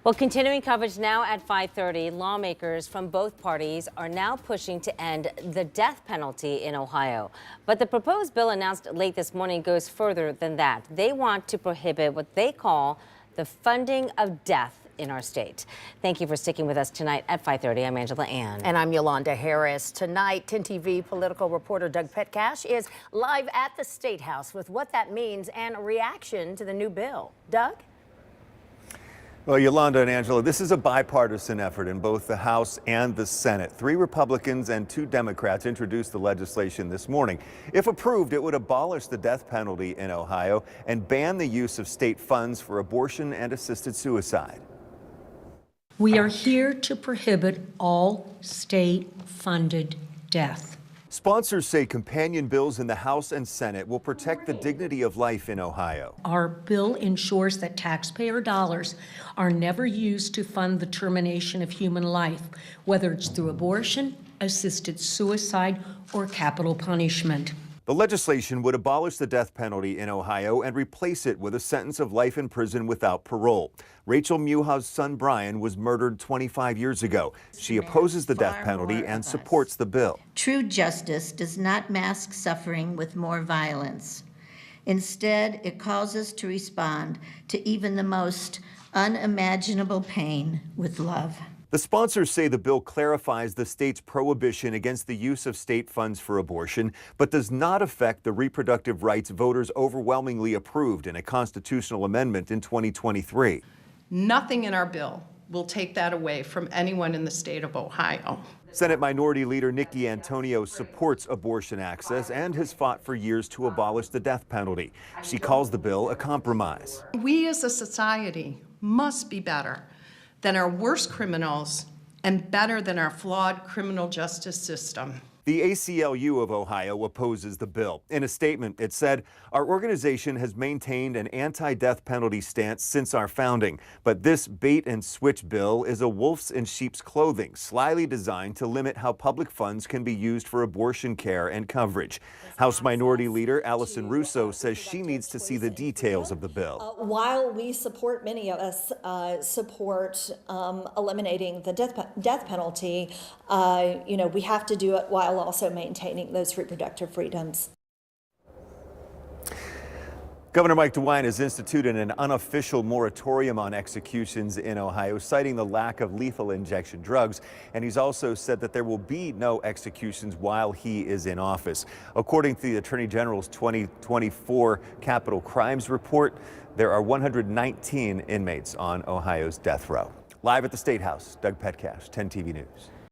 Well, continuing coverage now at 5:30, lawmakers from both parties are now pushing to end the death penalty in Ohio. But the proposed bill announced late this morning goes further than that. They want to prohibit what they call the funding of death in our state. Thank you for sticking with us tonight at 5:30. I'm Angela Ann. And I'm Yolanda Harris. Tonight, 10 TV political reporter Doug Petcash is live at the State House with what that means and a reaction to the new bill. Doug? Well, Yolanda and Angela, this is a bipartisan effort in both the House and the Senate. 3 Republicans and 2 Democrats introduced the legislation this morning. If approved, it would abolish the death penalty in Ohio and ban the use of state funds for abortion and assisted suicide. We are here to prohibit all state-funded death. Sponsors say companion bills in the House and Senate will protect the dignity of life in Ohio. Our bill ensures that taxpayer dollars are never used to fund the termination of human life, whether it's through abortion, assisted suicide, or capital punishment. The legislation would abolish the death penalty in Ohio and replace it with a sentence of life in prison without parole. Rachel Muha's son Brian was murdered 25 years ago. She opposes the death penalty and supports the bill. True justice does not mask suffering with more violence. Instead, it calls us to respond to even the most unimaginable pain with love. The sponsors say the bill clarifies the state's prohibition against the use of state funds for abortion, but does not affect the reproductive rights voters overwhelmingly approved in a constitutional amendment in 2023. Nothing in our bill will take that away from anyone in the state of Ohio. Senate Minority Leader Nikki Antonio supports abortion access and has fought for years to abolish the death penalty. She calls the bill a compromise. We as a society must be better than our worst criminals and better than our flawed criminal justice system. The ACLU of Ohio opposes the bill. In a statement, it said, "Our organization has maintained an anti-death penalty stance since our founding, but this bait and switch bill is a wolf's in sheep's clothing, slyly designed to limit how public funds can be used for abortion care and coverage." House Minority Leader Allison Russo says she needs to see the details of the bill. While we support, many of us support eliminating the death penalty, we have to do it while also maintaining those reproductive freedoms. Governor Mike DeWine has instituted an unofficial moratorium on executions in Ohio, citing the lack of lethal injection drugs. And he's also said that there will be no executions while he is in office. According to the Attorney General's 2024 Capital Crimes Report, there are 119 inmates on Ohio's death row. Live at the State House, Doug Petcash, 10 TV News.